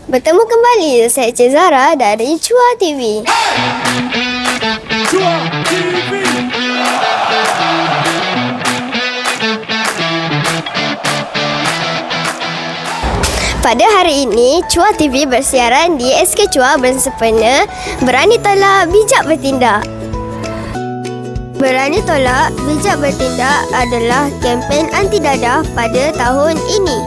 Bertemu kembali saya Cik Zara dari Chua TV. Chua TV. Pada hari ini, Chua TV bersiaran di SK Chua bersempena Berani Tolak, Bijak Bertindak. Berani Tolak, Bijak Bertindak adalah kempen anti dadah pada tahun ini.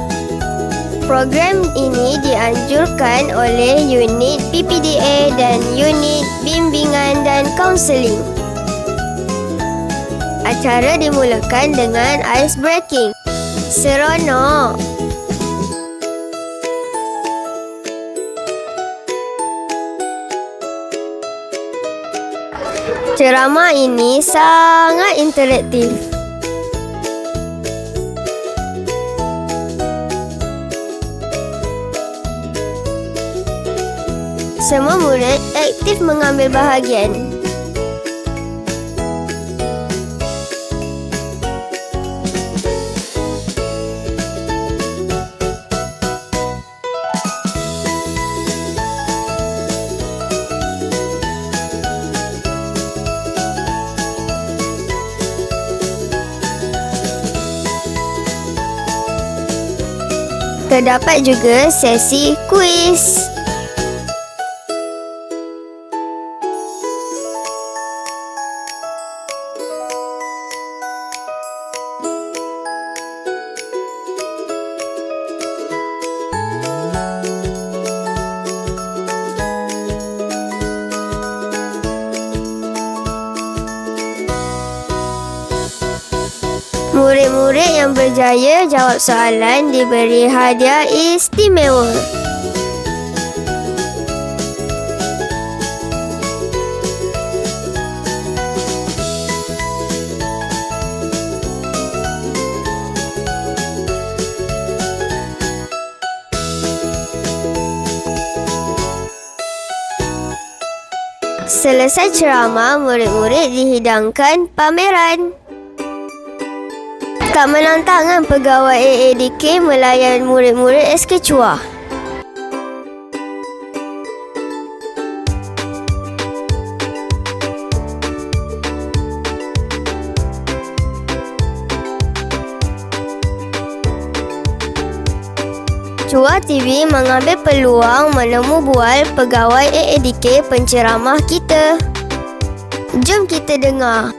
Program ini dianjurkan oleh unit PPDA dan unit bimbingan dan kaunseling. Acara dimulakan dengan ice breaking. Seronok! Ceramah ini sangat interaktif. Semua murid aktif mengambil bahagian. Terdapat juga sesi kuis. Murid-murid yang berjaya jawab soalan diberi hadiah istimewa. Selesai ceramah, murid-murid dihidangkan pameran. Tak menantang pegawai AADK melayan murid-murid SK Chua. Chua TV mengambil peluang menemu bual pegawai AADK penceramah kita. Jom kita dengar.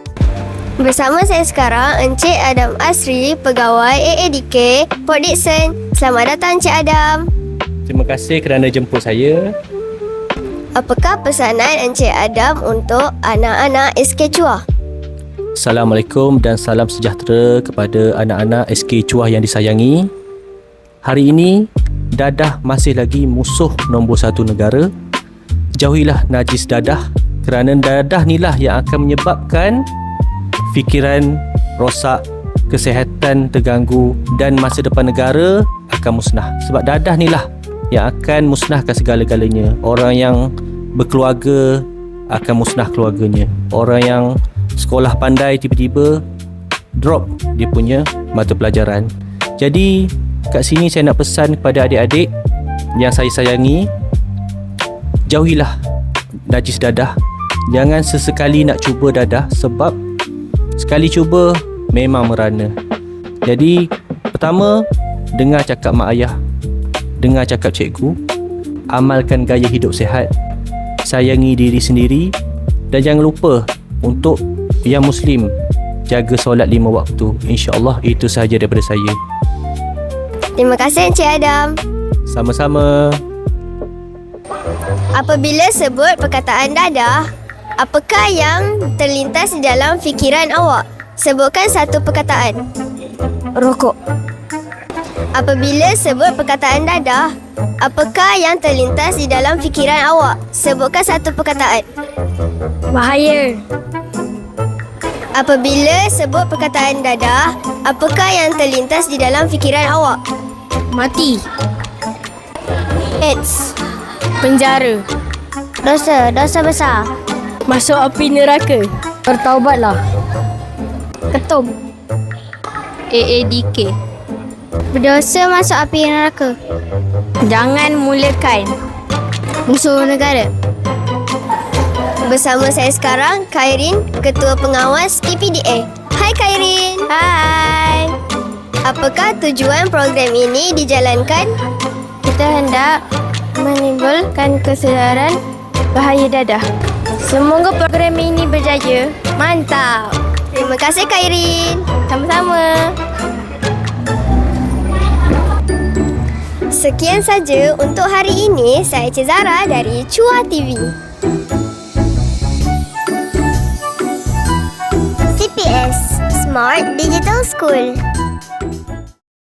Bersama saya sekarang Encik Adam Asri, pegawai AADK Port Dickson. Selamat datang Encik Adam. Terima kasih kerana jemput saya. Apakah pesanan Encik Adam untuk anak-anak SK Chua? Assalamualaikum dan salam sejahtera kepada anak-anak SK Chua yang disayangi. Hari ini, dadah masih lagi musuh nombor satu negara. Jauhilah najis dadah, kerana dadah inilah yang akan menyebabkan fikiran rosak, kesihatan terganggu dan masa depan negara akan musnah. Sebab dadah ni lah yang akan musnahkan segala-galanya. Orang yang berkeluarga akan musnah keluarganya. Orang yang sekolah pandai tiba-tiba drop dia punya mata pelajaran. Jadi kat sini saya nak pesan kepada adik-adik yang saya sayangi, jauhilah najis dadah. Jangan sesekali nak cuba dadah, sebab sekali cuba memang merana. Jadi pertama, dengar cakap mak ayah, dengar cakap cikgu, amalkan gaya hidup sihat, sayangi diri sendiri, dan jangan lupa untuk yang Muslim jaga solat 5 waktu. InsyaAllah itu sahaja daripada saya. Terima kasih Encik Adam. Sama-sama. Apabila sebut perkataan dadah, apakah yang terlintas di dalam fikiran awak? Sebutkan satu perkataan. Rokok. Apabila sebut perkataan dadah, apakah yang terlintas di dalam fikiran awak? Sebutkan satu perkataan. Bahaya. Apabila sebut perkataan dadah, apakah yang terlintas di dalam fikiran awak? Mati. AIDS. Penjara. Dosa besar. Masuk api neraka. Bertaubatlah. Ketum. AADK. Berdosa masuk api neraka. Jangan mulakan. Musuh negara. Bersama saya sekarang, Khairin, Ketua Pengawas PPDA. Hai Khairin. Hai. Apakah tujuan program ini dijalankan? Kita hendak menimbulkan kesedaran bahaya dadah. Semoga program ini berjaya. Mantap. Terima kasih Khairin. Sama-sama. Sekian saja untuk hari ini. Saya Cik Zara dari Chua TV. CPS Smart Digital School.